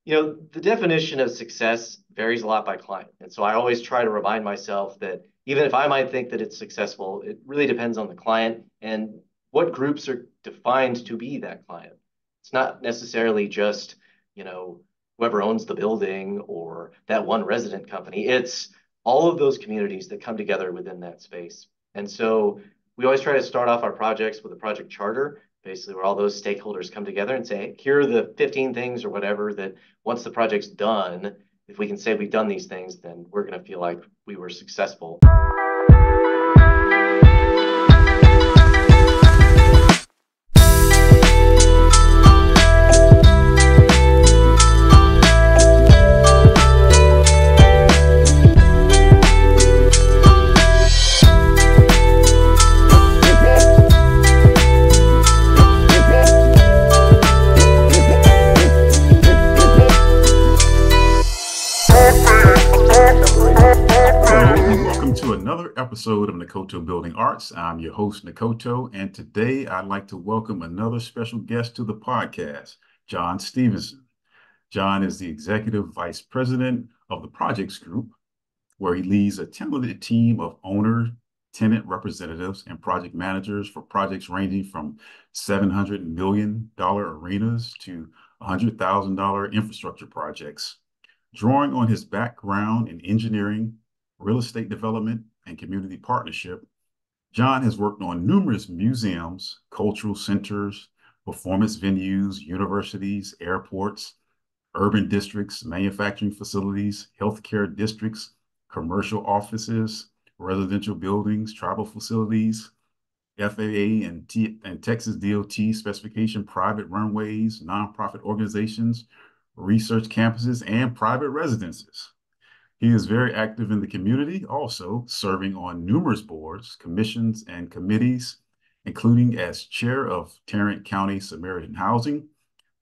The definition of success varies a lot by client. And so I always try to remind myself that even if I might think that it's successful, it really depends on the client and what groups are defined to be that client. It's not necessarily just, you know, whoever owns the building or that one resident company. It's all of those communities that come together within that space. And so we always try to start off our projects with a project charter, basically where all those stakeholders come together and say, here are the 15 things or whatever that once the project's done, if we can say we've done these things, then we're going to feel like we were successful. Episode of Nakoto Building Arts. I'm your host, Nakoto, and today I'd like to welcome another special guest to the podcast, John Stevenson. John is the Executive Vice President of the Projects Group, where he leads a talented team of owner, tenant representatives, and project managers for projects ranging from $700 million arenas to $100,000 infrastructure projects. Drawing on his background in engineering, real estate development, and community partnership, John has worked on numerous museums, cultural centers, performance venues, universities, airports, urban districts, manufacturing facilities, healthcare districts, commercial offices, residential buildings, tribal facilities, FAA and Texas DOT specification private runways, nonprofit organizations, research campuses, and private residences. He is very active in the community, also serving on numerous boards, commissions, and committees, including as chair of Tarrant County Samaritan Housing,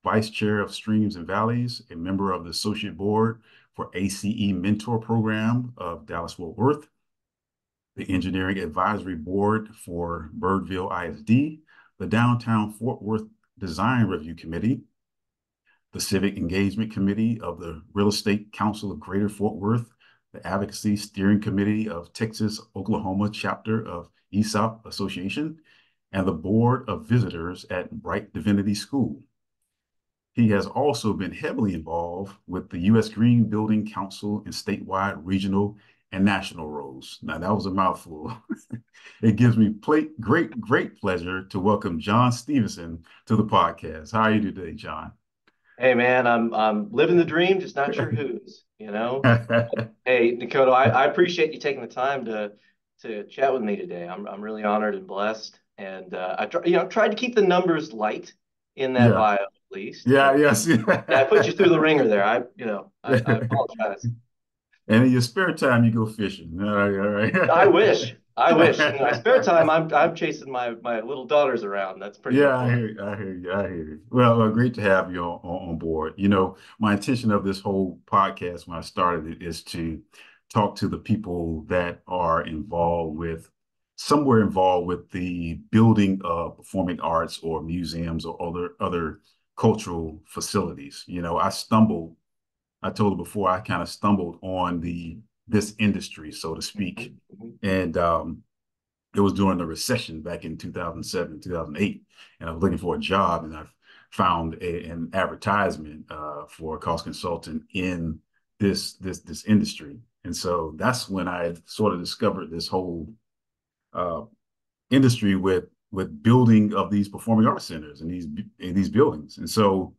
vice chair of Streams and Valleys, a member of the associate board for ACE Mentor Program of Dallas-Fort Worth, the engineering advisory board for Birdville ISD, the Downtown Fort Worth Design Review Committee, the Civic Engagement Committee of the Real Estate Council of Greater Fort Worth, the Advocacy Steering Committee of Texas-Oklahoma Chapter of ESOP Association, and the Board of Visitors at Bright Divinity School. He has also been heavily involved with the U.S. Green Building Council in statewide, regional, and national roles. Now, that was a mouthful. It gives me great pleasure to welcome John Stevenson to the podcast. How are you today, John? Hey man, I'm living the dream, just not sure whose, Hey, Dakota, I appreciate you taking the time to chat with me today. I'm really honored and blessed, and I tried to keep the numbers light in that Yeah. bio at least. Yeah, yes. Yeah, I put you through the ringer there. I apologize. And in your spare time, you go fishing. All right, all right. I wish. I wish. In my spare time, I'm chasing my little daughters around. That's pretty Yeah, much I what. hear you. I hear you. I hear you. Well, great to have you on board. My intention of this whole podcast when I started it is to talk to the people that are somewhere involved with the building of performing arts or museums or other cultural facilities. I told her before, I kind of stumbled on this industry, so to speak. Mhm. And it was during the recession back in 2007, 2008. And I was looking for a job, and I found an advertisement for a cost consultant in this industry. And so that's when I sort of discovered this whole uh, industry with building of these performing arts centers and these buildings. And so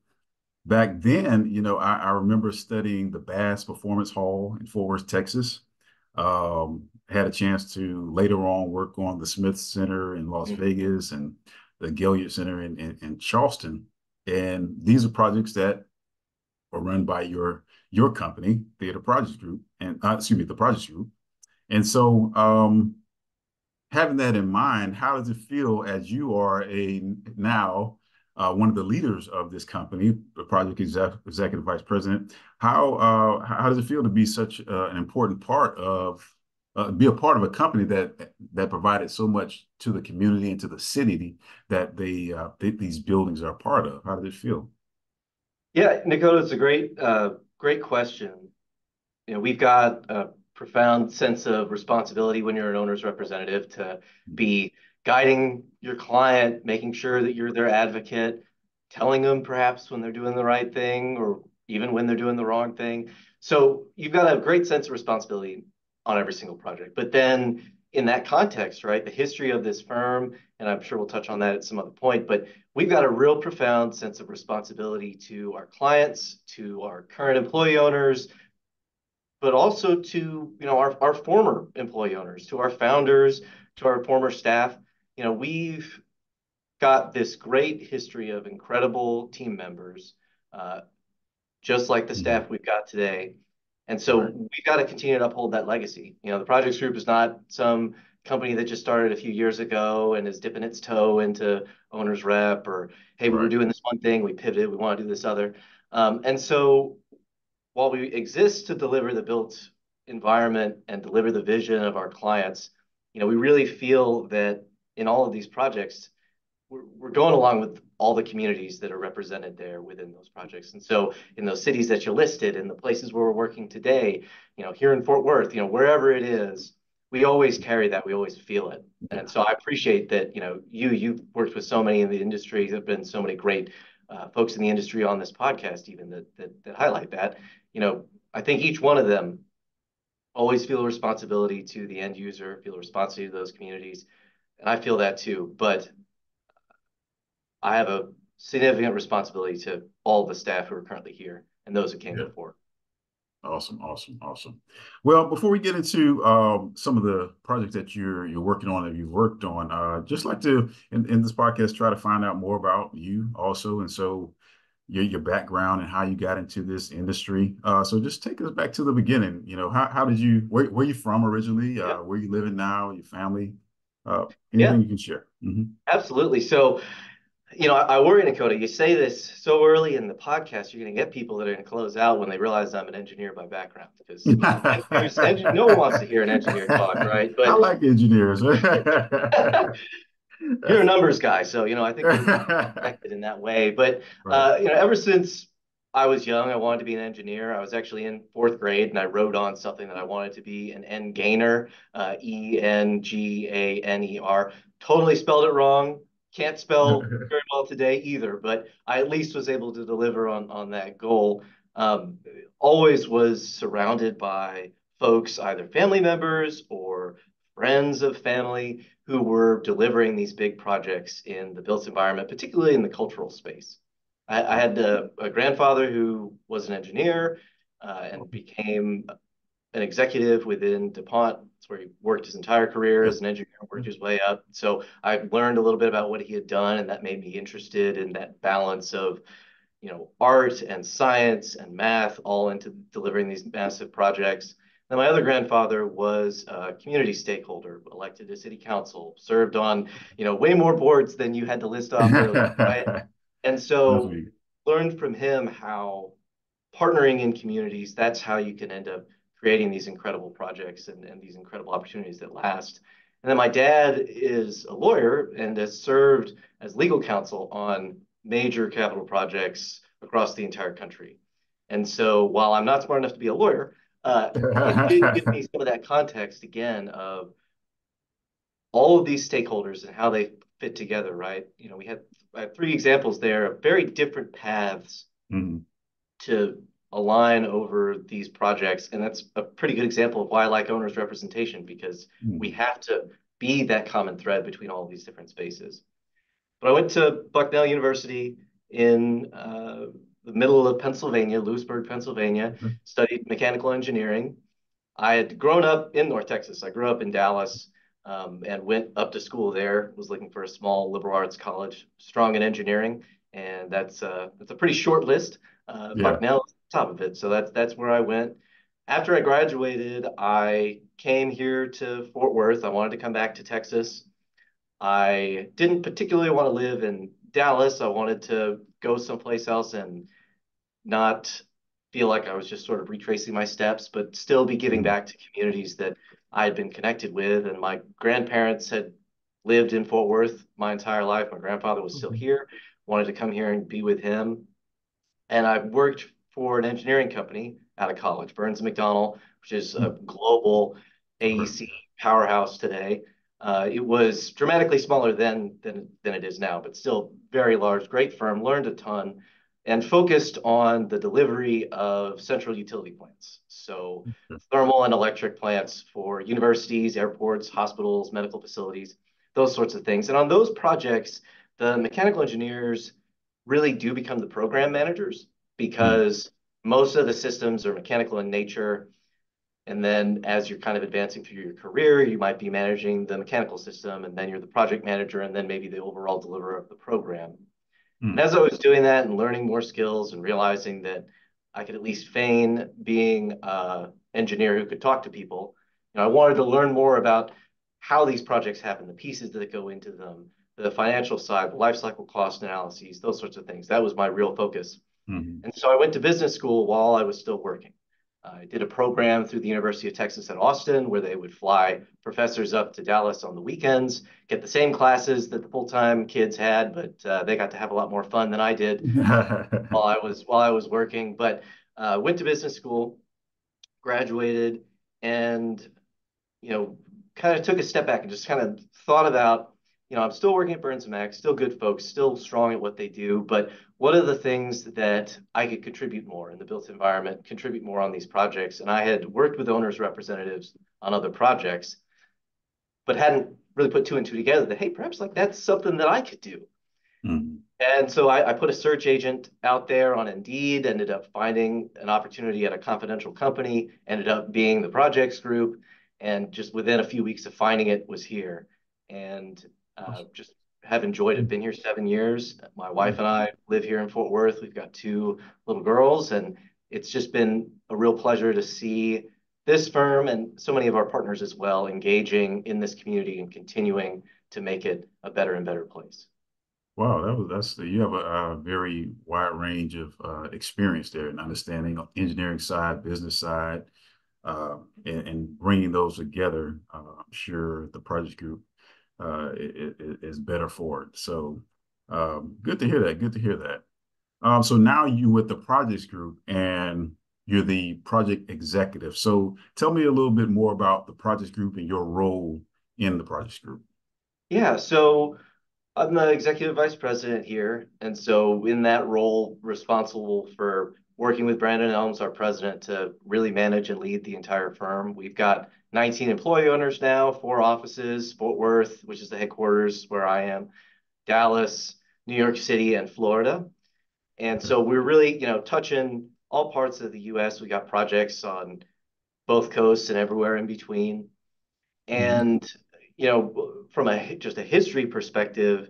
back then, I remember studying the Bass Performance Hall in Fort Worth, Texas. Had a chance to later on work on the Smith Center in Las Vegas and the Gilliard Center in Charleston. And these are projects that are run by your company, Theater Projects Group, and the Projects Group. And so having that in mind, how does it feel as you are now one of the leaders of this company, the project executive vice president? How does it feel to be such an important part of be a part of a company that provided so much to the community and to the city that these buildings are a part of? How does it feel? Yeah, Dakota, it's a great question. We've got a profound sense of responsibility when you're an owner's representative to be guiding your client, making sure that you're their advocate, telling them perhaps when they're doing the right thing or even when they're doing the wrong thing. So you've got a great sense of responsibility on every single project. But then in that context, right, the history of this firm, and I'm sure we'll touch on that at some other point, but we've got a real profound sense of responsibility to our clients, to our current employee owners, but also to our former employee owners, to our founders, to our former staff. We've got this great history of incredible team members, uh, just like the Mhm. staff we've got today. And so Right, we've got to continue to uphold that legacy. The Projects Group is not some company that just started a few years ago and is dipping its toe into owner's rep or, hey, we were right. doing this one thing, we pivoted, we want to do this other. And so while we exist to deliver the built environment and deliver the vision of our clients, we really feel that in all of these projects, we're going along with all the communities that are represented there within those projects. And so in those cities that you listed, in the places where we're working today, here in Fort Worth, wherever it is, we always carry that. We always feel it. And Yeah. so I appreciate that, you've worked with so many in the industry. There have been so many great folks in the industry on this podcast, even that highlight that. You know, I think each one of them always feel a responsibility to the end user, feel a responsibility to those communities. And I feel that too. But I have a significant responsibility to all the staff who are currently here and those who came Yeah. before. Awesome, awesome, awesome. Well, before we get into some of the projects that you're working on that you've worked on, just like to in this podcast try to find out more about you also, and so your background and how you got into this industry. So just take us back to the beginning. How did you where you from originally? Yeah. Where you living now? Your family? Yeah, Anything you can share? absolutely. So, I worry, Dakota, you say this so early in the podcast, you're going to get people that are going to close out when they realize I'm an engineer by background because, no one wants to hear an engineer talk, right? I But like engineers. you're a numbers guy, so I think we're connected in that way. But Right. ever since I was young, I wanted to be an engineer. I was actually in fourth grade, and I wrote on something that I wanted to be an Engainer, Enganer. Totally spelled it wrong. Can't spell very well today either, but I at least was able to deliver on that goal. Um, Always was surrounded by folks, either family members or friends of family who were delivering these big projects in the built environment, particularly in the cultural space. I had a grandfather who was an engineer and became an executive within DuPont. That's where he worked his entire career as an engineer, worked his way up. So I learned a little bit about what he had done, and that made me interested in that balance of art and science and math all into delivering these massive projects. And my other grandfather was a community stakeholder, elected to city council, served on, way more boards than you had to list off earlier, right? And so Definitely. learned from him how partnering in communities, that's how you can end up creating these incredible projects and these incredible opportunities that last. And then my dad is a lawyer and has served as legal counsel on major capital projects across the entire country. And so while I'm not smart enough to be a lawyer, it did give me some of that context again of all of these stakeholders and how they fit together, right? I had three examples there of very different paths Mhm. to align over these projects. And that's a pretty good example of why I like owners representation because we Mhm. have to be that common thread between all of these different spaces. But I went to Bucknell University in the middle of Pennsylvania, Lewisburg, Pennsylvania, studied mechanical engineering. I had grown up in North Texas. I grew up in Dallas and went up to school there. Was looking for a small liberal arts college, strong in engineering, and that's a pretty short list. Yeah. Bucknell is the top of it, so that's where I went. After I graduated, I came here to Fort Worth. I wanted to come back to Texas. I didn't particularly want to live in Dallas. I wanted to go someplace else and not feel like I was just sort of retracing my steps, but still be giving Mhm. back to communities that I had been connected with. And my grandparents had lived in Fort Worth my entire life. My grandfather was still Okay. here, wanted to come here and be with him. And I worked for an engineering company out of college, Burns& McDonnell, which is a Mm. global Right. AEC powerhouse today. It was dramatically smaller than it is now, but still very large, great firm, learned a ton, and focused on the delivery of central utility plants. So thermal and electric plants for universities, airports, hospitals, medical facilities, those sorts of things. And on those projects, the mechanical engineers really do become the program managers Mm. because most of the systems are mechanical in nature. And then as you're kind of advancing through your career, you might be managing the mechanical system, and then you're the project manager, and then maybe the overall deliverer of the program. And Mm. as I was doing that and learning more skills and realizing that I could at least feign being an engineer who could talk to people, I wanted to learn more about how these projects happen, the pieces that go into them, the financial side, the life cycle cost analyses, those sorts of things. That was my real focus. Mm. And so I went to business school while I was still working. I did a program through the University of Texas at Austin where they would fly professors up to Dallas on the weekends, get the same classes that the full-time kids had, but they got to have a lot more fun than I did while I was working. But went to business school, graduated, and kind of took a step back and just kind of thought about, I'm still working at Burns& Mac, still good folks, still strong at what they do, but what are the things that I could contribute more in the built environment, contribute more on these projects? And I had worked with owners' representatives on other projects, but hadn't really put two and two together that, hey, perhaps like that's something that I could do. Mm. And so I put a search agent out there on Indeed, ended up finding an opportunity at a confidential company, ended up being the projects group, and just within a few weeks of finding it was here. And just have enjoyed it. Been here 7 years. My wife and I live here in Fort Worth. We've got two little girls, and it's just been a real pleasure to see this firm and so many of our partners as well engaging in this community and continuing to make it a better and better place. Wow, that's you have a very wide range of experience there and understanding of engineering side, business side, and bringing those together. I'm sure the project group is better for it. So good to hear that. Good to hear that. So now you with the projects group and you're the project executive. So tell me a little bit more about the projects group and your role in the projects group. Yeah, so I'm the executive vice president here. And so, in that role, responsible for working with Brandon Elms, our president, to really manage and lead the entire firm. We've got 19 employee owners now, four offices, Fort Worth, which is the headquarters where I am, Dallas, New York City, and Florida. And so, we're really, touching all parts of the US. We got projects on both coasts and everywhere in between. Mhm. And from just a history perspective,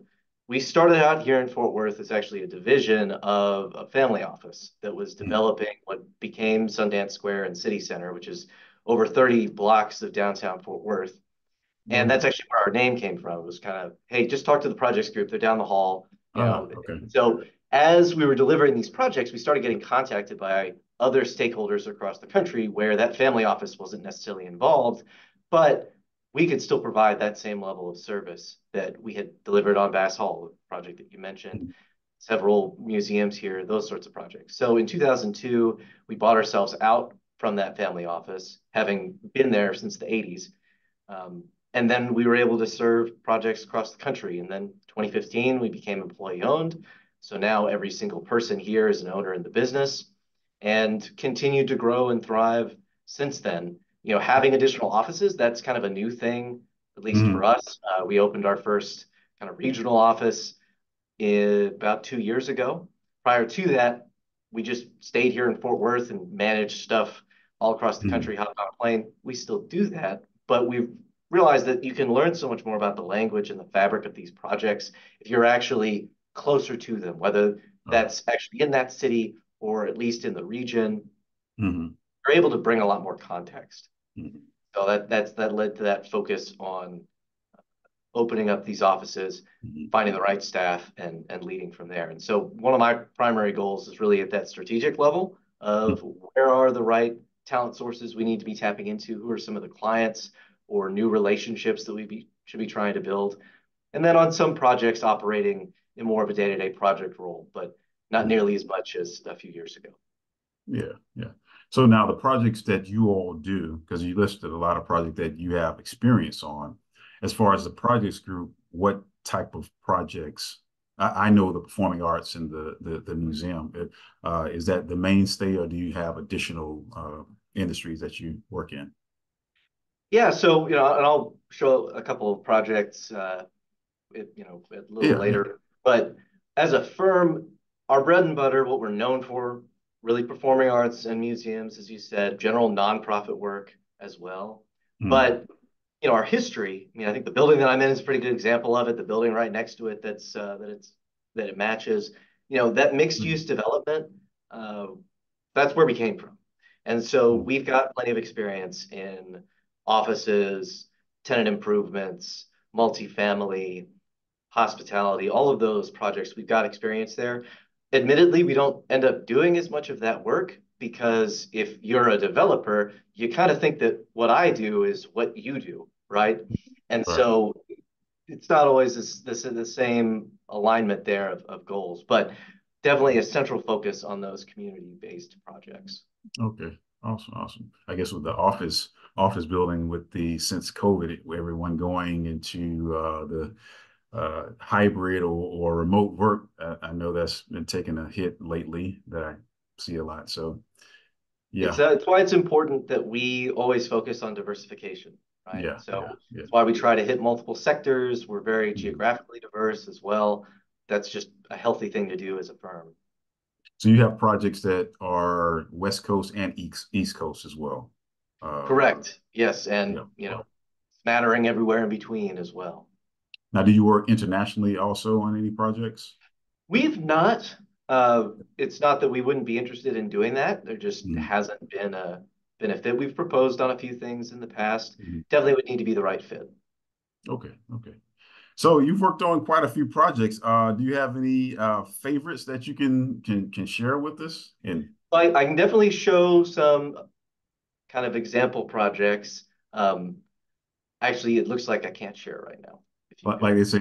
we started out here in Fort Worth as actually a division of a family office that was Mhm. developing what became Sundance Square and City Center, which is over 30 blocks of downtown Fort Worth. And Okay. that's actually where our name came from. It was kind of, hey, just talk to the projects group. They're down the hall. Ah, okay. So as we were delivering these projects, we started getting contacted by other stakeholders across the country where that family office wasn't necessarily involved, but we could still provide that same level of service that we had delivered on Bass Hall, the project that you mentioned, Mhm. several museums here, those sorts of projects. So in 2002, we bought ourselves out from that family office, having been there since the 80s. Um, and then we were able to serve projects across the country. And then 2015, we became employee owned. So now every single person here is an owner in the business and continued to grow and thrive since then. Having additional offices, that's kind of a new thing, at least for Mhm. us. We opened our first kind of regional office about 2 years ago. Prior to that, we just stayed here in Fort Worth and managed stuff all across the Mhm. country, hopped on a plane. We still do that, but we've realized that you can learn so much more about the language and the fabric of these projects if you're actually closer to them, whether All right. that's actually in that city or at least in the region. Mhm. You're able to bring a lot more context. Mhm. So that led to that focus on opening up these offices, Mhm. finding the right staff, and leading from there. And so one of my primary goals is really at that strategic level of where are the right talent sources we need to be tapping into, who are some of the clients or new relationships that should be trying to build, and then on some projects operating in more of a day-to-day project role, but not nearly as much as a few years ago. Yeah, yeah. So now the projects that you all do, because you listed a lot of projects that you have experience on, as far as the projects group, what type of projects? I know the performing arts and the museum. Is that the mainstay, or do you have additional industries that you work in? Yeah, so and I'll show a couple of projects, a little Yeah, yeah. later. But as a firm, our bread and butter, what we're known for, really performing arts and museums, as you said, general nonprofit work as well. Mm, But our history. I mean, I think the building that I'm in is a pretty good example of it. The building right next to it that it matches. That mixed mm, use development. Uh, that's where we came from, and so mm, we've got plenty of experience in offices, tenant improvements, multifamily, hospitality, all of those projects. We've got experience there. Admittedly, we don't end up doing as much of that work because if you're a developer, you kind of think that what I do is what you do, right? And right. so it's not always the same alignment there of goals, but definitely a central focus on those community-based projects. Okay. Awesome. Awesome. I guess with the office building with the since COVID, everyone going into the hybrid or remote work. I know that's been taking a hit lately that I see a lot. So yeah, It's why it's important that we always focus on diversification, right? yeah, So yeah, yeah. it's why we try to hit multiple sectors. We're very Mhm. geographically diverse as well. That's just a healthy thing to do as a firm. So you have projects that are West Coast and East Coast as well. Um, Correct. Yes, yeah. and Wow. smattering everywhere in between as well. Now, do you work internationally also on any projects? We've not. It's not that we wouldn't be interested in doing that. There just Mhm. hasn't been a fit. We've proposed on a few things in the past. Mhm. Definitely would need to be the right fit. Okay, okay. So you've worked on quite a few projects. Do you have any favorites that you can share with us? And I can definitely show some kind of example projects. Um, Actually, it looks like I can't share right now. If you like could, they say,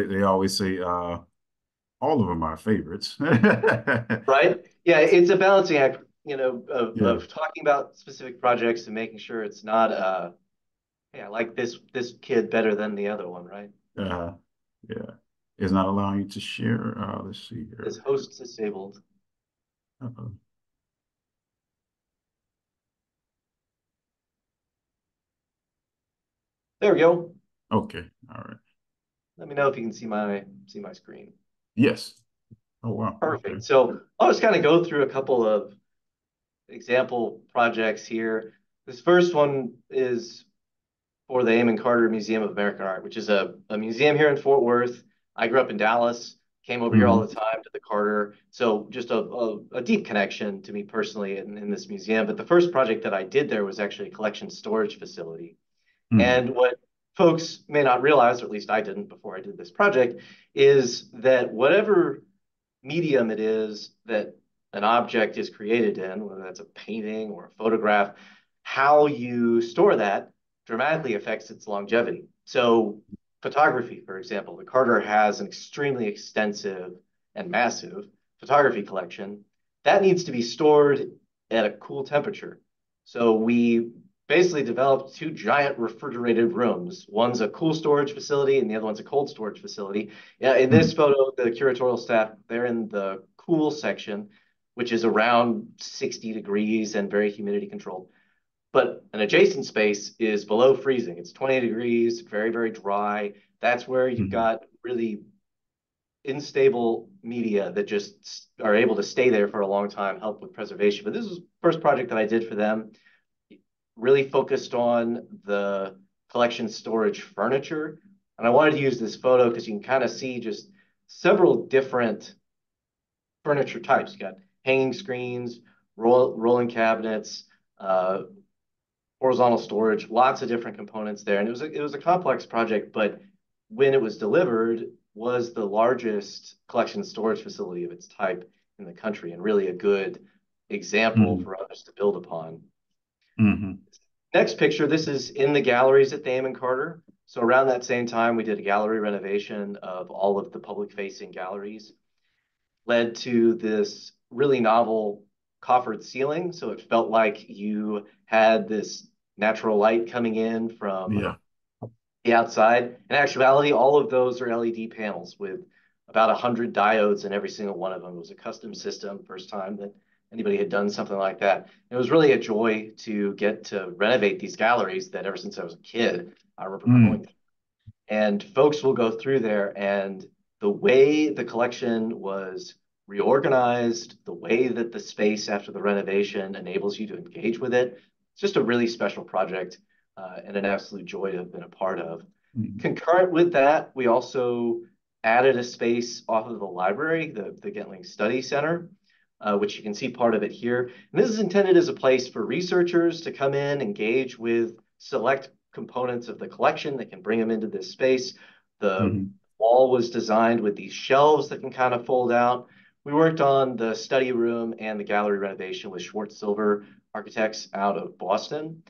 they always say all of them are favorites. right? Yeah, it's a balancing act, Yeah. of talking about specific projects and making sure it's not hey, I like this kid better than the other one, right? Uh, yeah. Is not allowing you to share. Let's see This here. host disabled. Uh-oh. There we go. Okay. All right. Let me know if you can see my screen. Yes. Oh wow. Okay. Perfect. So I'll just kind of go through a couple of example projects here. This first one is for the Amon Carter Museum of American Art, which is a museum here in Fort Worth. I grew up in Dallas, came over here all Hmm. the time to the Carter. So just a deep connection to me personally in this museum. But the first project that I did there was actually a collection storage facility. Hmm. And what folks may not realize, or at least I didn't before I did this project, is that whatever medium it is that an object is created in, whether that's a painting or a photograph, how you store that dramatically affects its longevity. So, photography, for example, the Carter has an extremely extensive and massive photography collection that needs to be stored at a cool temperature. So, we basically developed two giant refrigerated rooms. One's a cool storage facility, and the other one's a cold storage facility. Yeah, in Hmm. this photo, the curatorial staff, they're in the cool section, which is around 60 degrees and very humidity controlled. But an adjacent space is below freezing. It's 20 degrees, very, very dry. That's where you've Hmm. got really unstable media that just are able to stay there for a long time, help with preservation. But this was the first project that I did for them, really focused on the collection storage furniture. And I wanted to use this photo because you can kind of see just several different furniture types. You got hanging screens, rolling cabinets, uh, horizontal storage, lots of different components there. And it was a complex project, but when it was delivered, was the largest collection storage facility of its type in the country, and really a good example Hmm. for others to build upon. Hmm. Next picture, this is in the galleries at the Amon Carter. So around that same time, we did a gallery renovation of all of the public-facing galleries. led to this really novel coffered ceiling. So it felt like you had this natural light coming in from Yeah. the outside. In actuality, all of those are LED panels with about 100 diodes in every single one of them. It was a custom system, first time that anybody had done something like that. It was really a joy to get to renovate these galleries that ever since I was a kid, I remember going. Mm. And folks will go through there, and the way the collection was reorganized, the way that the space after the renovation enables you to engage with it, it's just a really special project and an absolute joy to have been a part of. Mm. Concurrent with that, we also added a space off of the library, the Gentling Study Center, which you can see part of it here. And this is intended as a place for researchers to come in, engage with select components of the collection that can bring them into this space. The Mm. wall was designed with these shelves that can kind of fold out. We worked on the study room and the gallery renovation with Schwartz Silver architects out of Boston.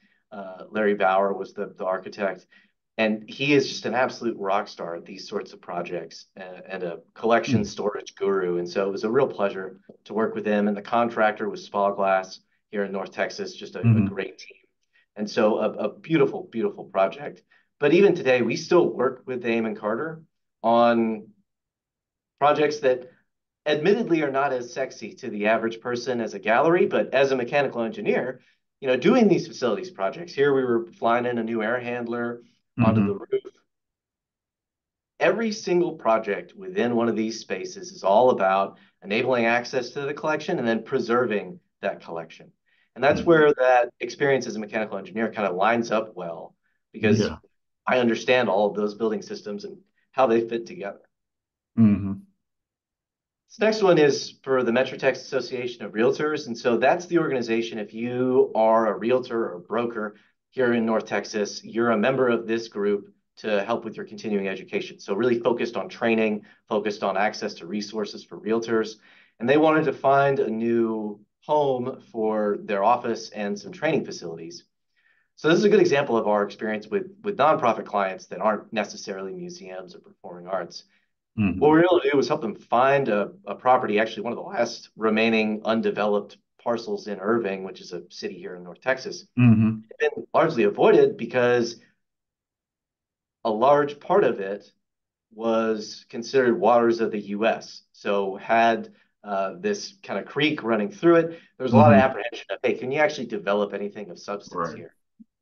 Larry Bauer was the architect. And he is just an absolute rock star at these sorts of projects and a collection Mm. storage guru. And so it was a real pleasure to work with him. And the contractor was Spa Glass here in North Texas, just a Mm. great team. And so a beautiful, beautiful project. But even today, we still work with Damon Carter on projects that admittedly are not as sexy to the average person as a gallery, but as a mechanical engineer, doing these facilities projects. Here we were flying in a new air handler onto the Mm. roof. Every single project within one of these spaces is all about enabling access to the collection and then preserving that collection. And that's Mm. where that experience as a mechanical engineer kind of lines up well, because Yeah. I understand all of those building systems and how they fit together. Mm. This next one is for the Metrotex Association of Realtors. And so that's the organization. If you are a realtor or a broker here in North Texas, you're a member of this group to help with your continuing education. So really focused on training, focused on access to resources for realtors. And they wanted to find a new home for their office and some training facilities. So this is a good example of our experience with nonprofit clients that aren't necessarily museums or performing arts. What we Mm. were able to do was help them find a property, actually one of the last remaining undeveloped parcels in Irving, which is a city here in North Texas. Mm. It's been largely avoided because a large part of it was considered waters of the U.S. So had this kind of creek running through it. There was a lot of Mm. apprehension of, hey, can you actually develop anything of substance Right. here?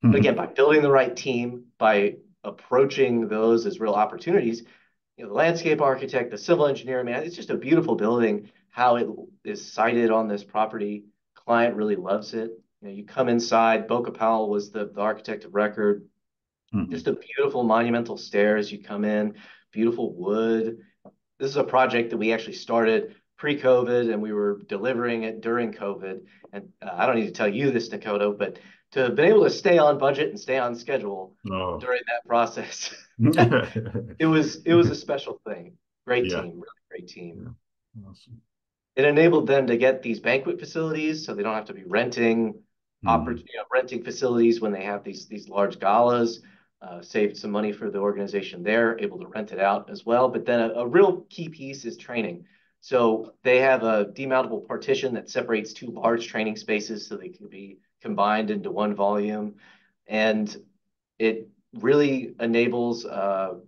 But again, Mm. by building the right team, by approaching those as real opportunities, the landscape architect, the civil engineer, man, it's just a beautiful building. How it is sited on this property, client really loves it. You come inside. Boca Powell was the architect of record. Just Mm. a beautiful monumental stairs. You come in, beautiful wood. This is a project that we actually started pre-COVID, and we were delivering it during COVID. And I don't need to tell you this, Dakota, but to have been able to stay on budget and stay on schedule Oh. during that process, it was a special thing. Great Yeah. team, really great team. Yeah. Awesome. It enabled them to get these banquet facilities, so they don't have to be Mm. renting facilities when they have these large galas. Saved some money for the organization there, able to rent it out as well. But then a real key piece is training. So they have a demountable partition that separates two large training spaces so they can be combined into one volume. And it really enables an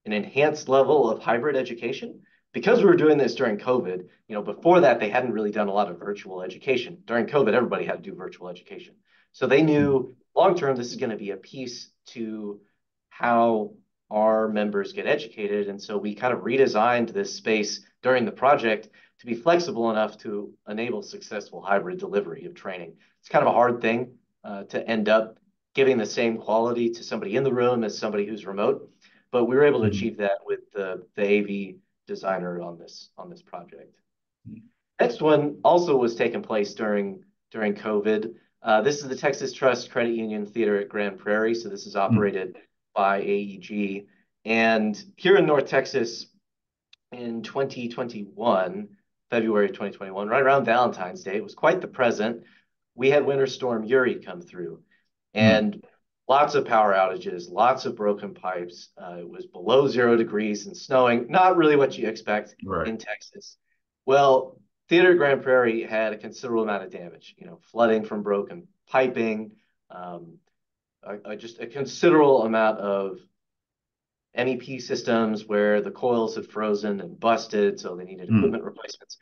enhanced level of hybrid education. Because we were doing this during COVID, before that, they hadn't really done a lot of virtual education. During COVID, everybody had to do virtual education. So they Mm. knew long term, this is going to be a piece to how our members get educated. And so we kind of redesigned this space during the project to be flexible enough to enable successful hybrid delivery of training. It's kind of a hard thing to end up giving the same quality to somebody in the room as somebody who's remote. But we were able to Mm. achieve that with the AV designer on this project. Next one also was taking place during COVID. This is the Texas Trust Credit Union Theater at Grand Prairie. So this is Mm. operated by AEG. And here in North Texas in 2021, February 2021, right around Valentine's Day, it was quite the present. We had Winter Storm Uri come through, Mm. and lots of power outages, lots of broken pipes. It was below 0 degrees and snowing, not really what you expect Right. in Texas. Well, Theater Grand Prairie had a considerable amount of damage, flooding from broken piping, um, just a considerable amount of MEP systems where the coils had frozen and busted, so they needed Mm, equipment replacements.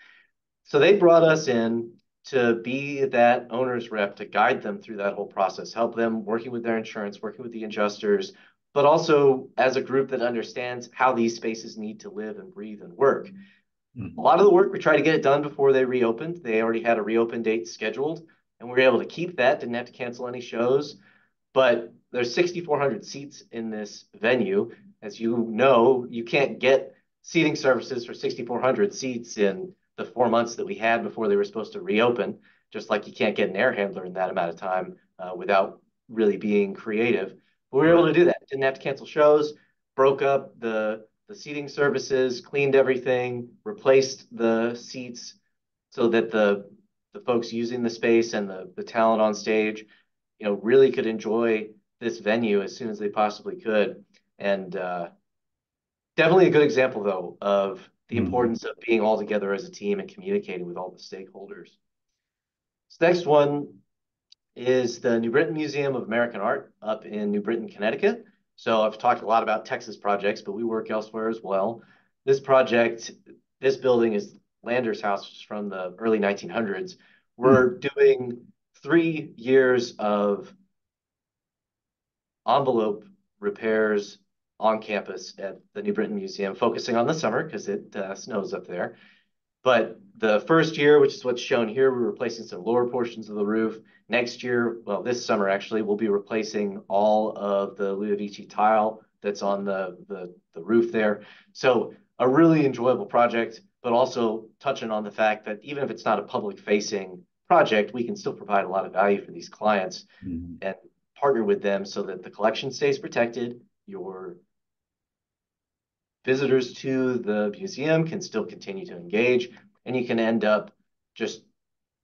So they brought us in to be that owner's rep to guide them through that whole process, help them working with their insurance, working with the adjusters, but also as a group that understands how these spaces need to live and breathe and work. A mm, lot of the work, we tried to get it done before they reopened. They already had a reopen date scheduled, and we were able to keep that, didn't have to cancel any shows. But there's 6,400 seats in this venue. As you know, you can't get seating services for 6,400 seats in the 4 months that we had before they were supposed to reopen, just like you can't get an air handler in that amount of time without really being creative. But we were able right. to do that. Didn't have to cancel shows, broke up the seating services, cleaned everything, replaced the seats so that the folks using the space and the talent on stage, really could enjoy this venue as soon as they possibly could. And definitely a good example, though, of the Mm, importance of being all together as a team and communicating with all the stakeholders. This next one is the New Britain Museum of American Art up in New Britain, Connecticut. So I've talked a lot about Texas projects, but we work elsewhere as well. This project, this building is Lander's house from the early 1900s. mm. We're doing 3 years of envelope repairs on campus at the New Britain Museum, focusing on the summer because it snows up there. But the first year, which is what's shown here, we're replacing some lower portions of the roof. Next year, well, this summer actually, we'll be replacing all of the Ludovici tile that's on the roof there. So a really enjoyable project, but also touching on the fact that even if it's not a public facing project, we can still provide a lot of value for these clients Mhm. and partner with them so that the collection stays protected. Your visitors to the museum can still continue to engage, and you can end up just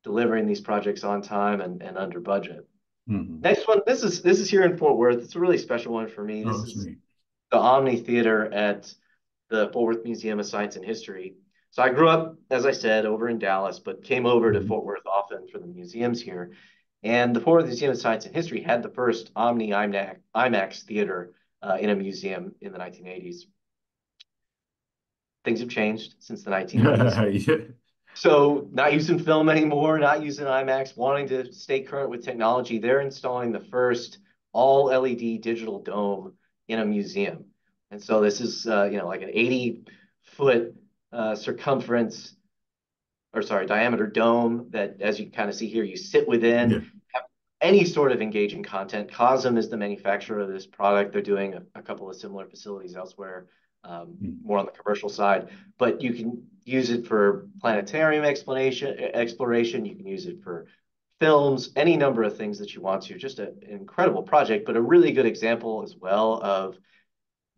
delivering these projects on time and under budget. Mhm. Next one, this is here in Fort Worth. It's a really special one for me. Oh, This that's is neat. the Omni Theater at the Fort Worth Museum of Science and History. So I grew up, as I said, over in Dallas, but came over to Mhm. Fort Worth often for the museums here. And the Fort Worth Museum of Science and History had the first Omni IMAX theater in a museum in the 1980s. Things have changed since the 1980s. Yeah. So not using film anymore, not using IMAX, wanting to stay current with technology, they're installing the first all LED digital dome in a museum. And so this is, like an 80-foot circumference, or sorry, diameter dome that, as you kind of see here, you sit Yeah. within, have any sort of engaging content. Cosm is the manufacturer of this product. They're doing a couple of similar facilities elsewhere, Mhm. more on the commercial side, but you can use it for planetarium exploration. You can use it for films, any number of things that you want to. Just an incredible project, but a really good example as well of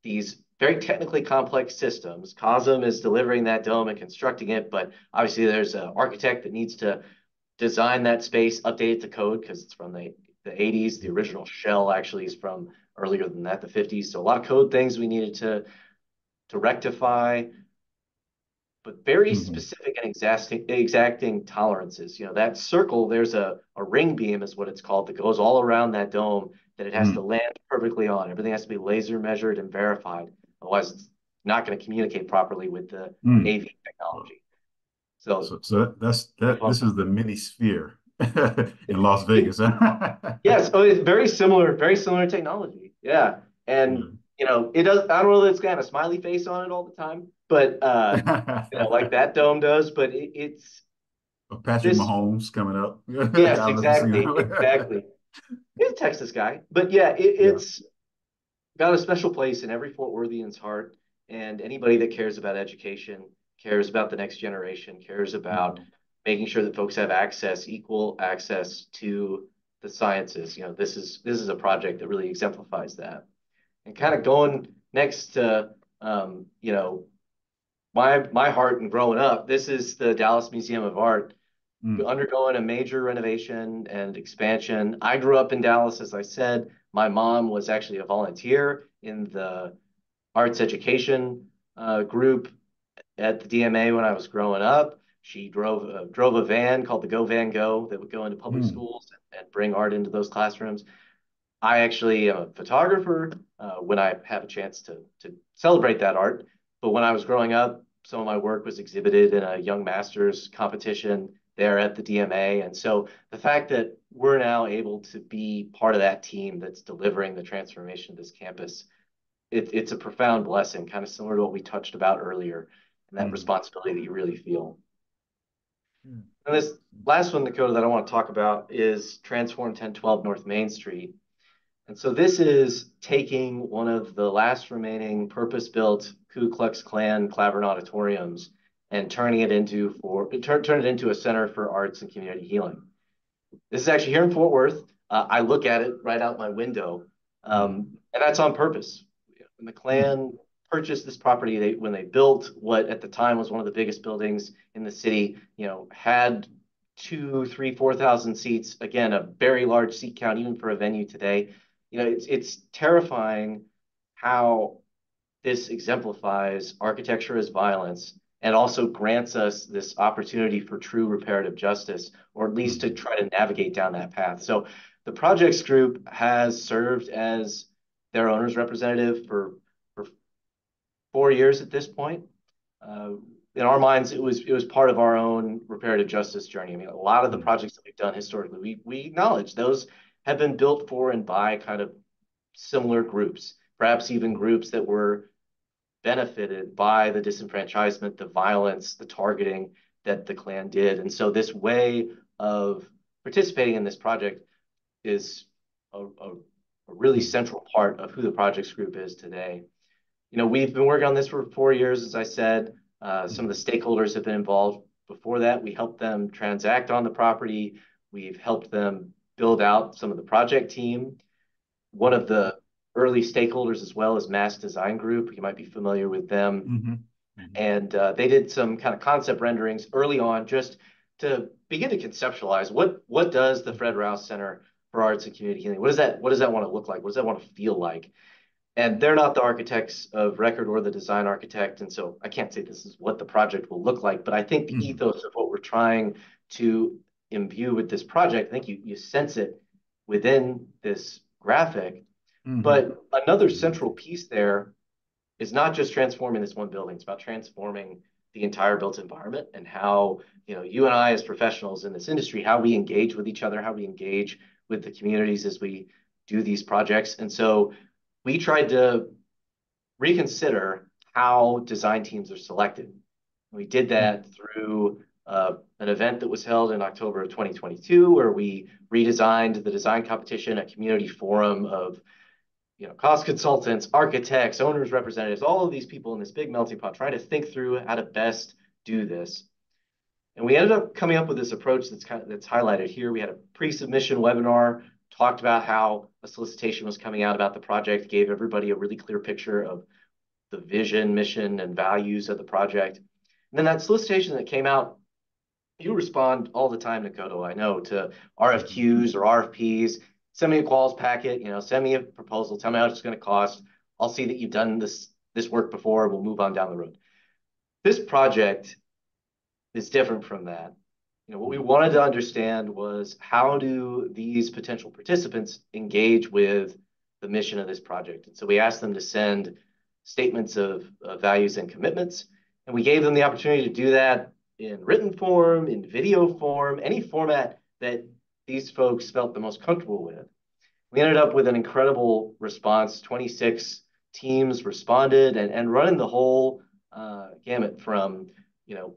these very technically complex systems. COSM is delivering that dome and constructing it, but obviously there's an architect that needs to design that space, update it to code because it's from the 80s. The original shell actually is from earlier than that, the 50s. So a lot of code things we needed to rectify, but very Mhm. specific and exacting tolerances. That circle, there's a ring beam is what it's called that goes all around that dome that it has to Mm. land perfectly on. Everything has to be laser measured and verified. Otherwise, it's not going to communicate properly with the Mm. AV technology. So So that's pretty that. fun This is stuff. the mini sphere in Las Vegas. Yes, oh, it's very similar technology. Yeah. And it does, I don't know that it's got a smiley face on it all the time, but like that dome does, but it's Patrick this. Mahomes coming up. I Yes, don't know if you've seen exactly, him. exactly. He's a Texas guy, but yeah, Yeah. it's got a special place in every Fort Worthian's heart. And anybody that cares about education, cares about the next generation, cares about Mhm. making sure that folks have equal access to the sciences. This is a project that really exemplifies that. And kind of going next to my heart and growing up, this is the Dallas Museum of Art Mm. undergoing a major renovation and expansion. I grew up in Dallas, as I said. My mom was actually a volunteer in the arts education group at the DMA when I was growing up. She drove a van called the Go Van Go that would go into public Mm. schools and bring art into those classrooms. I actually am a photographer when I have a chance to celebrate that art. But when I was growing up, some of my work was exhibited in a young masters competition there at the DMA. And so the fact that we're now able to be part of that team that's delivering the transformation of this campus, it's a profound blessing, kind of similar to what we touched about earlier, and that Mm. responsibility that you really feel. Mm. And this last one, Dakota, that I want to talk about is Transform 1012 North Main Street. And so this is taking one of the last remaining purpose-built Ku Klux Klan Clavern auditoriums and turning it into turn it into a center for arts and community healing. This is actually here in Fort Worth. I look at it right out my window, Mm. and that's on purpose. When the Mm. Klan purchased this property, when they built what at the time was one of the biggest buildings in the city, had 2, 3, 4,000 seats. Again, a very large seat count even for a venue today. It's terrifying how this exemplifies architecture as violence and also grants us this opportunity for true reparative justice, or at least to Mm. try to navigate down that path. So the projects group has served as their owner's representative for 4 years at this point. Uh, in our minds, it was part of our own reparative justice journey. I mean, a lot of the Mm. projects that we've done historically, we acknowledge those have been built for and by kind of similar groups, perhaps even groups that were benefited by the disenfranchisement, the violence, the targeting that the Klan did. And so this way of participating in this project is a really Mm. central part of who the projects group is today. We've been working on this for 4 years, as I said. Some of Mm. the stakeholders have been involved before that. We helped them transact on the property. We've helped them build out some of the project team. One of the early stakeholders as well as Mass Design Group. You might be familiar with them. Mhm. Mhm. And they did some kind of concept renderings early on just to begin to conceptualize what does the Fred Rouse Center for Arts and Community Healing, what does that want to look like? What does that want to feel like? And they're not the architects of record or the design architect. And so I can't say this is what the project will look like, but I think the Mhm. ethos of what we're trying to imbue with this project, I think you sense it within this graphic. Mhm. But another Mhm. central piece there is not just transforming this one building, it's about transforming the entire built environment and how, you and I as professionals in this industry, how we engage with each other, how we engage with the communities as we do these projects. And so we tried to reconsider how design teams are selected. We did Mm. that through an event that was held in October of 2022, where we redesigned the design competition, a community forum of cost consultants, architects, owners, representatives, all of these people in this big melting pot trying to think through how to best do this. And we ended up coming up with this approach that's highlighted here. We had a pre-submission webinar, talked about how a solicitation was coming out about the project, gave everybody a really clear picture of the vision, mission, and values of the project. And then that solicitation that came out, you respond all the time, Nakoto, I know, to Mhm. RFQs or RFPs. Send me a quals packet, send me a proposal, tell me how much it's going to cost. I'll see that you've done this work before. We'll move on down the road. This project is different from that. What we Mm. wanted to understand was how do these potential participants engage with the mission of this project? And so we asked them to send statements of values and commitments, and we gave them the opportunity to do that in written form, in video form, any format that these folks felt the most comfortable with. We ended up with an incredible response. 26 teams responded and running the whole gamut from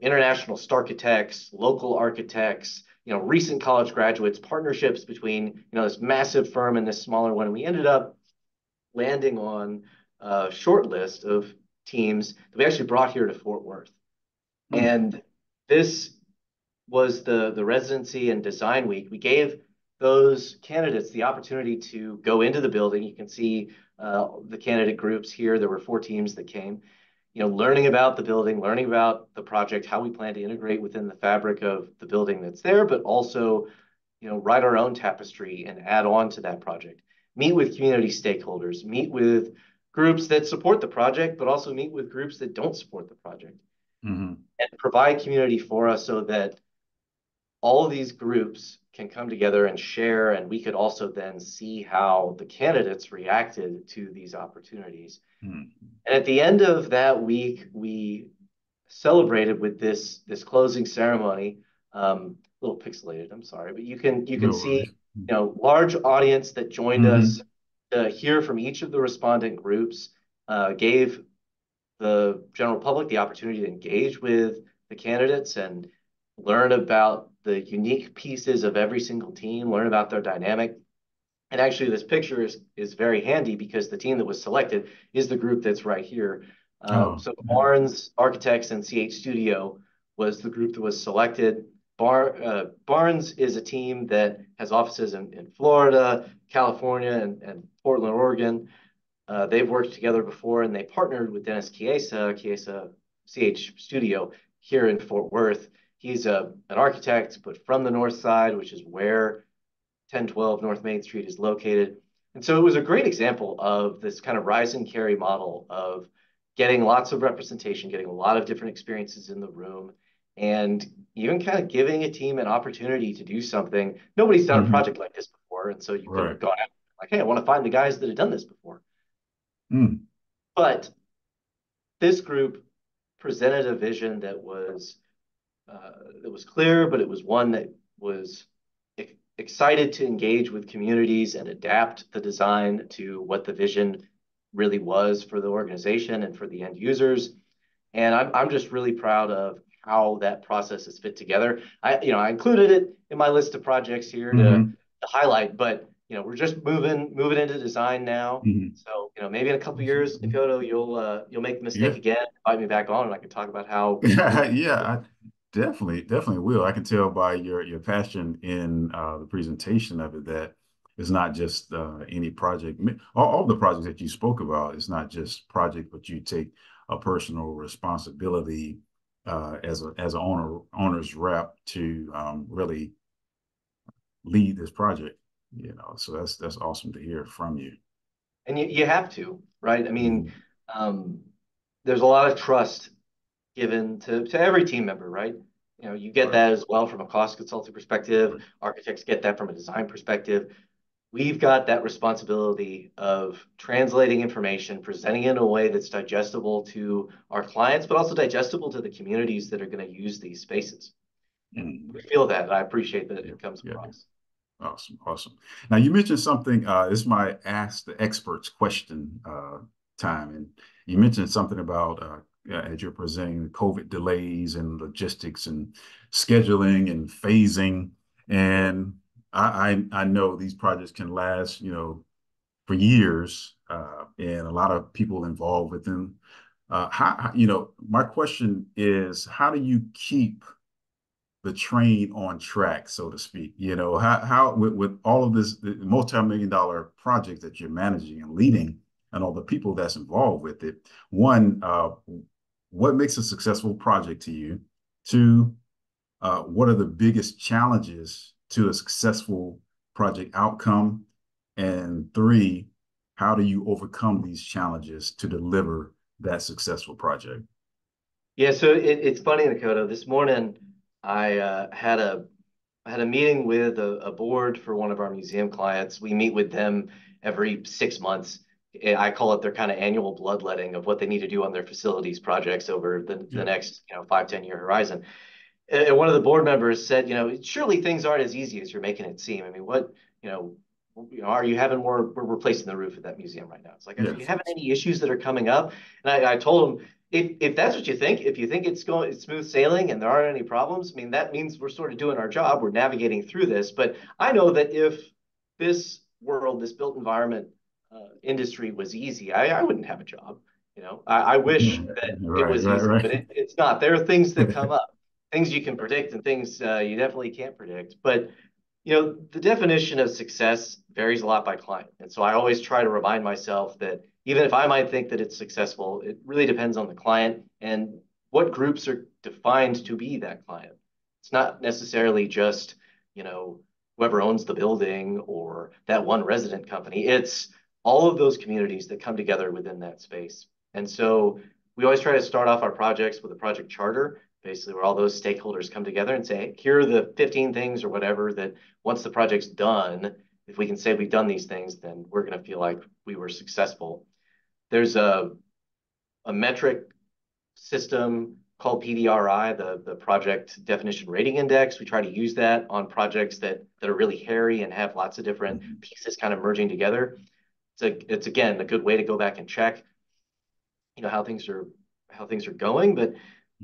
international architects, local architects, recent college graduates, partnerships between this massive firm and this smaller one. And we ended up landing on a short list of teams that we actually brought here to Fort Worth. Mm. And this was the residency and design week. We gave those candidates the opportunity to go into the building. You can see the candidate groups here. There were 4 teams that came, learning about the building, learning about the project, how we plan to integrate within the fabric of the building that's there, but also, write our own tapestry and add on to that project. Meet with community stakeholders, meet with groups that support the project, but also meet with groups that don't support the project. Hmm. and provide community for us so that all of these groups can come together and share, and we could also then see how the candidates reacted to these opportunities. Hmm. And at the end of that week, we celebrated with this closing ceremony. A little pixelated, I'm sorry, but you can No see, worries. large audience that joined us Hmm. to hear from each of the respondent groups, gave the general public the opportunity to engage with the candidates and learn about the unique pieces of every single team, learn about their dynamic. And actually, this picture is very handy because the team that was selected is the group that's right here. Oh, So yeah. Barnes Architects and CH Studio was the group that was selected. Barnes is a team that has offices in Florida, California, and Portland, Oregon. They've worked together before, and they partnered with Dennis Chiesa CH Studio here in Fort Worth. He's an architect, but from the north side, which is where 1012 North Main Street is located. And so it was a great example of this kind of rise and carry model of getting lots of representation, getting a lot of different experiences in the room, and even kind of giving a team an opportunity to do something. Nobody's done a Hmm. project like this before. And so you could have Right. gone out like, hey, I want to find the guys that have done this before. Mm. But this group presented a vision that was clear, but it was one that was excited to engage with communities and adapt the design to what the vision really was for the organization and for the end users. And I'm just really proud of how that process is fit together. I included it in my list of projects here Hmm. to highlight, but we're just moving into design now. Hmm. So maybe in a couple of years, Dakota, you'll make the mistake Yeah. again, invite me back on, and I can talk about how we. Yeah, I definitely will. I can tell by your passion in the presentation of it that it's not just any project. All the projects that you spoke about, it's not just project, but you take a personal responsibility as an owner's rep to really lead this project. So that's awesome to hear from you. And you have to, right? I mean, Mhm. um, there's a lot of trust given to every team member, right? You get Right. that as well from a cost consulting perspective. Right. Architects get that from a design perspective. We've got that responsibility of translating information, presenting it in a way that's digestible to our clients, but also digestible to the communities that are going to use these spaces. And we Mhm. feel that, and I appreciate that Yeah. it comes Yeah. across. Awesome, awesome. Now you mentioned something. This is my ask the experts question time, and you mentioned something about as you're presenting COVID delays and logistics and scheduling and phasing. And I know these projects can last, for years, and a lot of people involved with them. My question is, how do you keep the train on track, so to speak? How with all of this multi-million dollar project that you're managing and leading and all the people that's involved with it, one, what makes a successful project to you? Two, what are the biggest challenges to a successful project outcome? And three, how do you overcome these challenges to deliver that successful project? Yeah, so it's funny, Dakota. This morning, I had a meeting with a board for one of our museum clients. We meet with them every 6 months. I call it their kind of annual bloodletting of what they need to do on their facilities projects over the Yeah. next 5-10 year horizon. And one of the board members said, surely things aren't as easy as you're making it seem. I mean, you know, are you having more? We're replacing the roof at that museum right now. It's like, are you Yes. having any issues that are coming up? And I told him, if that's what you think, if you think it's smooth sailing and there aren't any problems, I mean, that means we're sort of doing our job. We're navigating through this. But I know that if this world, this built environment industry was easy, I wouldn't have a job. I wish that it Right, was right, easy, right. but it's not. There are things that come up, things you can predict and things you definitely can't predict. But the definition of success varies a lot by client. And so I always try to remind myself that even if I might think that it's successful, it really depends on the client and what groups are defined to be that client. It's not necessarily just, whoever owns the building or that one resident company. It's all of those communities that come together within that space. And so we always try to start off our projects with a project charter, basically where all those stakeholders come together and say, here are the 15 things or whatever that once the project's done, if we can say we've done these things, then we're going to feel like we were successful. There's a metric system called PDRI, the Project Definition Rating Index. We try to use that on projects that are really hairy and have lots of different Mhm. pieces kind of merging together. It's again a good way to go back and check, how things are going. But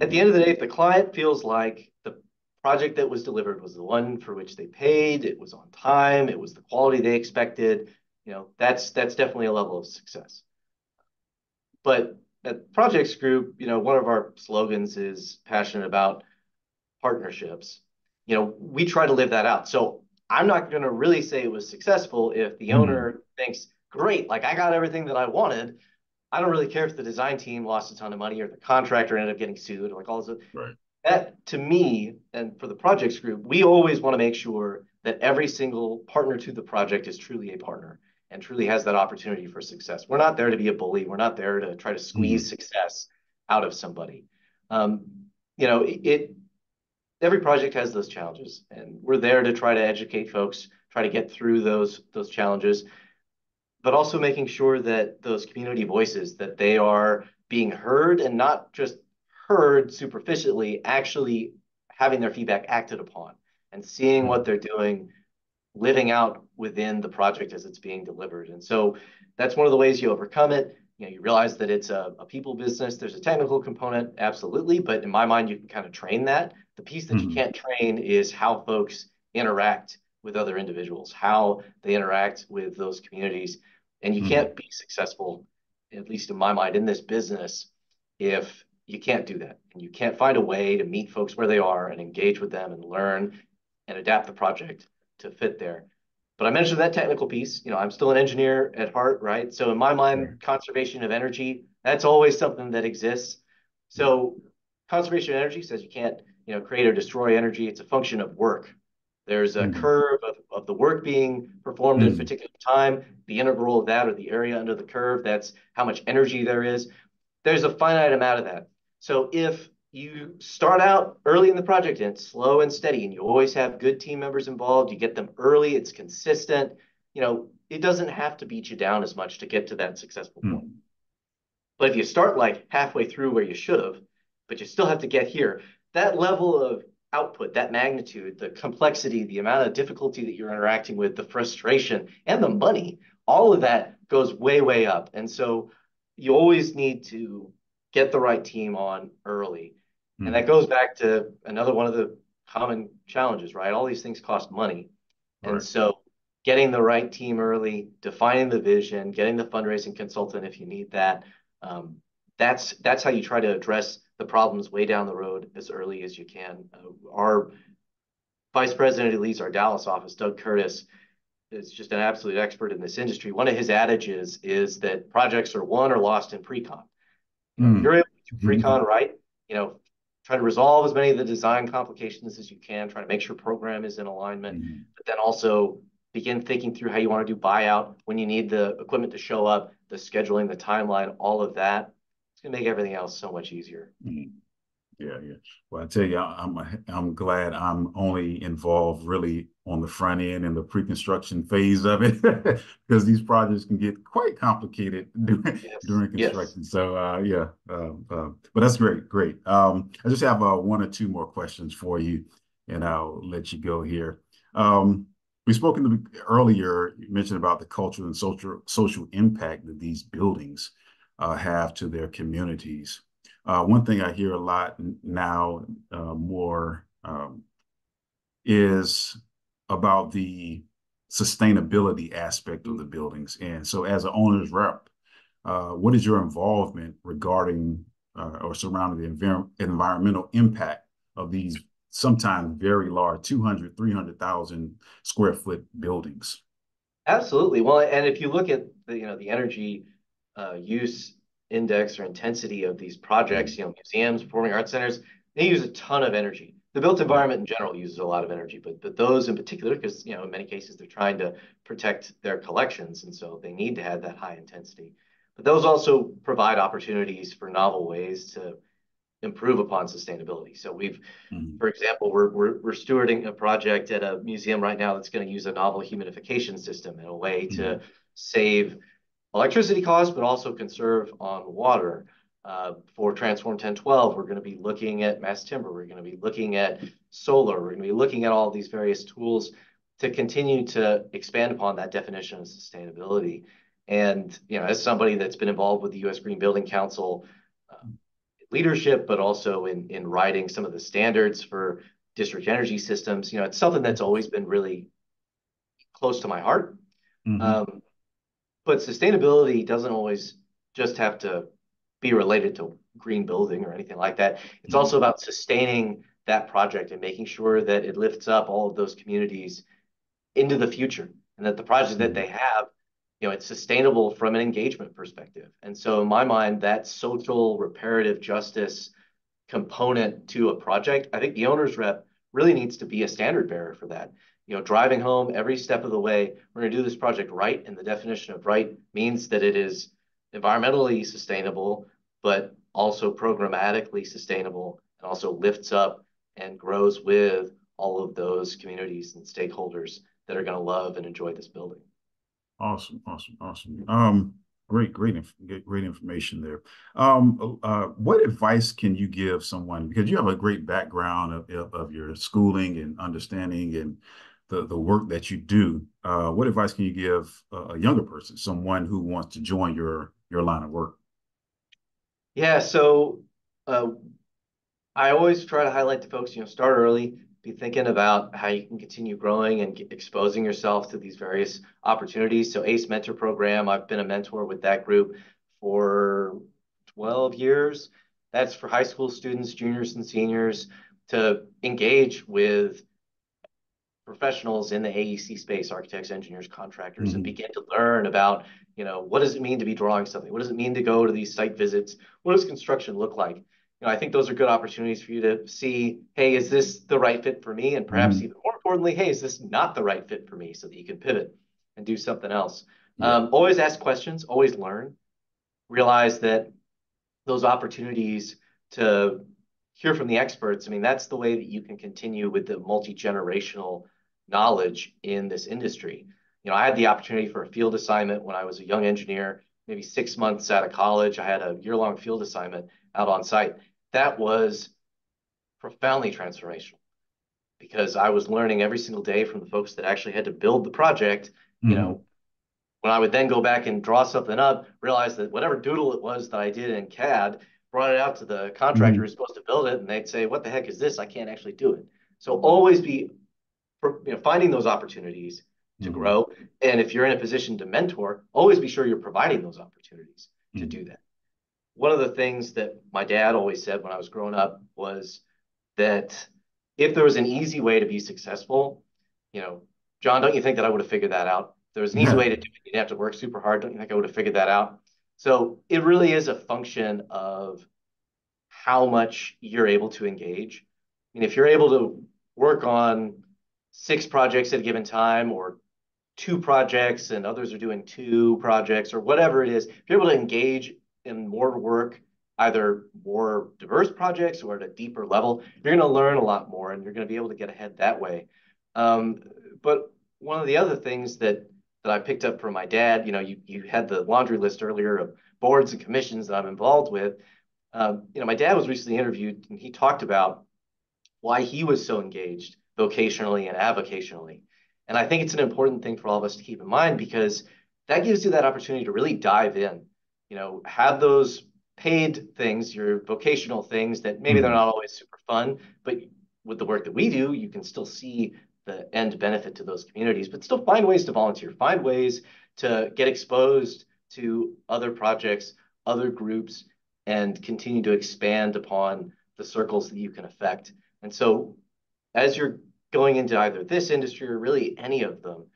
at the Mhm. end of the day, if the client feels like the project that was delivered was the one for which they paid, it was on time, it was the quality they expected, that's definitely a level of success. But at Projects Group, one of our slogans is passionate about partnerships. We try to live that out. So I'm not going to really say it was successful if the Mhm. owner thinks, great, like I got everything that I wanted. I don't really care if the design team lost a ton of money or the contractor ended up getting sued or like all this. Right. That to me and for the projects group, we always want to make sure that every single partner to the project is truly a partner and truly has that opportunity for success. We're not there to be a bully. We're not there to try to squeeze Mhm. success out of somebody. Um, it every project has those challenges, and we're there to try to educate folks, try to get through those challenges, but also making sure that those community voices that they are being heard and not just heard superficially, actually having their feedback acted upon and seeing what Mhm. they're doing living out within the project as it's being delivered. And so that's one of the ways you overcome it. You realize that it's a people business. There's a technical component, absolutely, but in my mind, you can kind of train that. The piece that you Mhm. can't train is how folks interact with other individuals, how they interact with those communities. And you Mhm. can't be successful, at least in my mind, in this business if you can't do that. And you can't find a way to meet folks where they are and engage with them and learn and adapt the project to fit there. But I mentioned that technical piece. I'm still an engineer at heart, right? So in my Right. mind, conservation of energy, that's always something that exists. So conservation of energy says you can't, create or destroy energy. It's a function of work. There's a Mhm. curve of the work being performed at a Mhm. particular time, the integral of that or the area under the curve, that's how much energy there is. There's a finite amount of that. So if you start out early in the project and it's slow and steady and you always have good team members involved, you get them early, it's consistent, it doesn't have to beat you down as much to get to that successful point. Mhm. But if you start like halfway through where you should have, but you still have to get here, that level of output, that magnitude, the complexity, the amount of difficulty that you're interacting with, the frustration, and the money, all of that goes way, way up. And so you always need to get the right team on early. And that Mhm. goes back to another one of the common challenges, right? All these things cost money. And Right. so getting the right team early, defining the vision, getting the fundraising consultant if you need that, um, that's how you try to address the problems way down the road as early as you can. Our vice president who leads our Dallas office, Doug Curtis, is just an absolute expert in this industry. One of his adages is that projects are won or lost in pre-con. If you're Mhm. able to do pre-con right, you know, try to resolve as many of the design complications as you can, try to make sure program is in alignment, Mhm. but then also begin thinking through how you want to do buyout when you need the equipment to show up, the scheduling, the timeline, all of that. It's going to make everything else so much easier. Mhm. Yeah, yeah. Well, I tell you, I'm glad I'm only involved really on the front end and the pre-construction phase of it, because these projects can get quite complicated Yes, during yes. construction. So yeah, but that's great, great. I just have one or two more questions for you, and I'll let you go here. Um, we spoke earlier. You mentioned about the cultural and social impact that these buildings have to their communities. One thing I hear a lot now more is about the sustainability aspect of the buildings. And so, as an owner's rep, what is your involvement regarding or surrounding the environmental impact of these sometimes very large 200, 300,000 square foot buildings? Absolutely. Well, and if you look at the energy use index or intensity of these projects, Mm. museums, performing arts centers, they use a ton of energy. The built Right. environment in general uses a lot of energy, but those in particular, because in many cases they're trying to protect their collections, and so they need to have that high intensity. But those also provide opportunities for novel ways to improve upon sustainability. So Mm-hmm. for example, we're stewarding a project at a museum right now that's going to use a novel humidification system in a way to save electricity costs, but also conserve on water. For Transform 1012, we're going to be looking at mass timber. We're going to be looking at solar. We're going to be looking at all these various tools to continue to expand upon that definition of sustainability. And as somebody that's been involved with the U.S. Green Building Council leadership, but also in writing some of the standards for district energy systems, it's something that's always been really close to my heart. Mm-hmm. Um, but sustainability doesn't always just have to be related to green building or anything like that. It's Mm-hmm. also about sustaining that project and making sure that it lifts up all of those communities into the future and that the project that Mm-hmm. they have, it's sustainable from an engagement perspective. And so in my mind, that social reparative justice component to a project, I think the owner's rep really needs to be a standard bearer for that. Driving home every step of the way, we're going to do this project right. And the definition of right means that it is environmentally sustainable, but also programmatically sustainable and also lifts up and grows with all of those communities and stakeholders that are going to love and enjoy this building. Awesome, awesome, awesome. Great information there. What advice can you give someone, because you have a great background of your schooling and understanding and the work that you do. What advice can you give a younger person, someone who wants to join your line of work? Yeah, so uh, I always try to highlight to folks, start early, be thinking about how you can continue growing and exposing yourself to these various opportunities. So ACE Mentor Program, I've been a mentor with that group for 12 years. That's for high school students, juniors and seniors to engage with professionals in the AEC space, architects, engineers, contractors, and Mm-hmm. begin to learn about, what does it mean to be drawing something? What does it mean to go to these site visits? What does construction look like? I think those are good opportunities for you to see, hey, is this the right fit for me? And perhaps Mm-hmm. even more importantly, hey, is this not the right fit for me? So that you can pivot and do something else. Yeah. Always ask questions, always learn, realize that those opportunities to hear from the experts, I mean, that's the way that you can continue with the multi-generational knowledge in this industry. I had the opportunity for a field assignment when I was a young engineer, maybe 6 months out of college. I had a year-long field assignment out on site. That was profoundly transformational because I was learning every single day from the folks that actually had to build the project, you Mm-hmm. know, when I would then go back and draw something up, realize that whatever doodle it was that I did in CAD, brought it out to the contractor Mm-hmm. who's supposed to build it, and they'd say, "What the heck is this? I can't actually do it." So always be, finding those opportunities to Mm-hmm. grow, and if you're in a position to mentor, always be sure you're providing those opportunities to Mm-hmm. do that. One of the things that my dad always said when I was growing up was that if there was an easy way to be successful, you know, John, don't you think that I would have figured that out? If there was an easy way to do it, you'd have to work super hard. Don't you think I would have figured that out? So it really is a function of how much you're able to engage. I mean, if you're able to work on 6 projects at a given time or 2 projects and others are doing 2 projects or whatever it is, if you're able to engage in more work, either more diverse projects or at a deeper level, you're going to learn a lot more and you're going to be able to get ahead that way. Um, but one of the other things that I picked up from my dad, you had the laundry list earlier of boards and commissions that I'm involved with. My dad was recently interviewed and he talked about why he was so engaged vocationally and avocationally. And I think it's an important thing for all of us to keep in mind because that gives you that opportunity to really dive in, have those paid things, your vocational things that maybe they're Mm-hmm. not always super fun, but with the work that we do, you can still see the end benefit to those communities, but still find ways to volunteer, find ways to get exposed to other projects, other groups, and continue to expand upon the circles that you can affect. And so as you're going into either this industry or really any of them,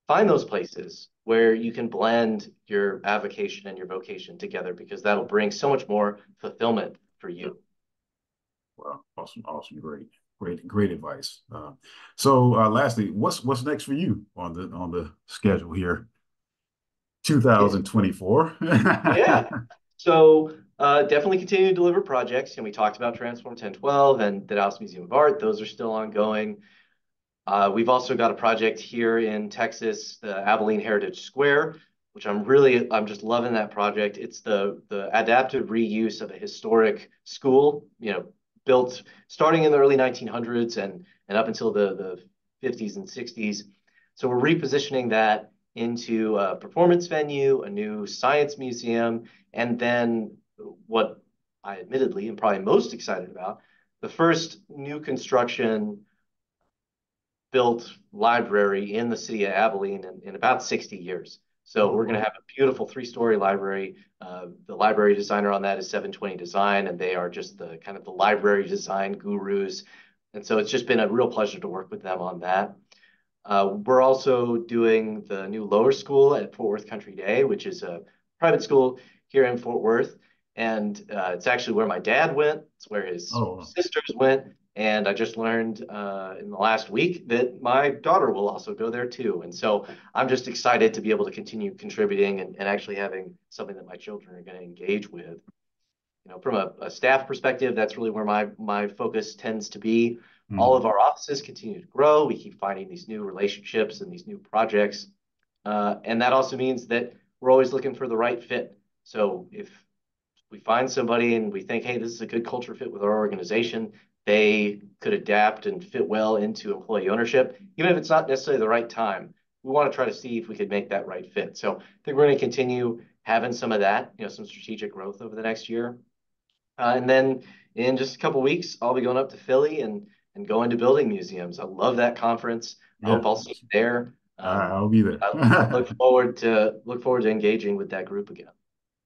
find those places where you can blend your avocation and your vocation together because that'll bring so much more fulfillment for you. Well, awesome, awesome, great advice. So, lastly, what's next for you on the schedule here? Yeah. 2024. Yeah. So definitely continue to deliver projects. And we talked about Transform 1012 and the Dallas Museum of Art. Those are still ongoing. We've also got a project here in Texas, the Abilene Heritage Square, which I'm just loving that project. It's the adaptive reuse of a historic school, built starting in the early 1900s and up until the 50s and 60s. So we're repositioning that into a performance venue, a new science museum, and then what I admittedly am probably most excited about, the first new construction built library in the city of Abilene in about 60 years. So Oh, we're going to wow. have a beautiful three-story library. The library designer on that is 720 Design, and they are just the kind of the library design gurus. And so it's just been a real pleasure to work with them on that. We're also doing the new lower school at Fort Worth Country Day, which is a private school here in Fort Worth. And it's actually where my dad went. It's where his Oh, sisters went. And I just learned in the last week that my daughter will also go there too. And so I'm just excited to be able to continue contributing and actually having something that my children are going to engage with. From a staff perspective, that's really where my focus tends to be. All of mhm. our offices continue to grow. We keep finding these new relationships and these new projects. And that also means that we're always looking for the right fit. So if we find somebody and we think, hey, this is a good culture fit with our organization, they could adapt and fit well into employee ownership, even if it's not necessarily the right time. We want to try to see if we could make that right fit. So I think we're going to continue having some of that, some strategic growth over the next year. And then in just a couple of weeks, I'll be going up to Philly and going to building museums. I love that conference. I Yeah, hope I'll see you there. I'll be there. I look forward to engaging with that group again.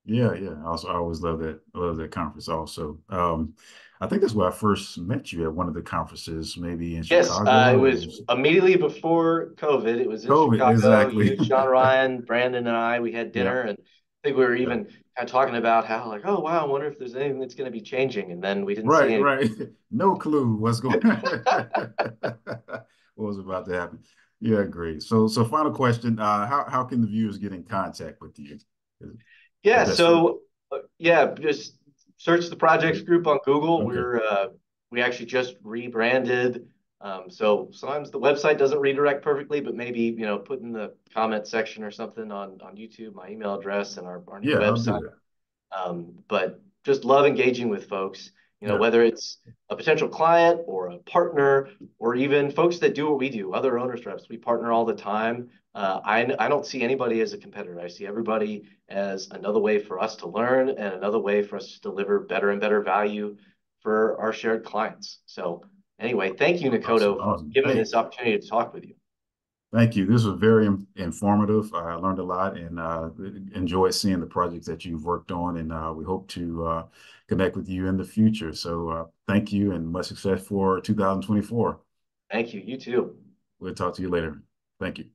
Yeah, yeah. Also, I always love that conference also. I think that's where I first met you at one of the conferenses, maybe in Yes, Chicago. it It was was immediately before COVID. It was in COVID, Chicago. exactly. You, Sean Ryan, Brandon, and I, we had Yeah, dinner, and I think we were yeah. even kind of talking about how, like, oh wow, I wonder if there's anything that's going to be changing, and then we didn't see Right, any. right. No clue what's going what was about to happen. Yeah, great. So final question. How can the viewers get in contact with you? The Yeah, best way. so yeah, just search the projects group on Google. Okay. We actually just rebranded. So sometimes the website doesn't redirect perfectly, but maybe put in the comment section or something on YouTube my email address and our new Yeah, I'll website. do that. But just love engaging with folks, Yeah. whether it's a potential client or a partner or even folks that do what we do, other owners reps. We partner all the time. I don't see anybody as a competitor. I see everybody as another way for us to learn and another way for us to deliver better and better value for our shared clients. So anyway, thank you, Awesome. Nakoto, for Awesome. giving me Hey, this opportunity to talk with you. thank you. This was very informative. I learned a lot and enjoyed seeing the projects that you've worked on. And we hope to connect with you in the future. So thank you and much success for 2024. Thank you. You too. We'll talk to you later. Thank you.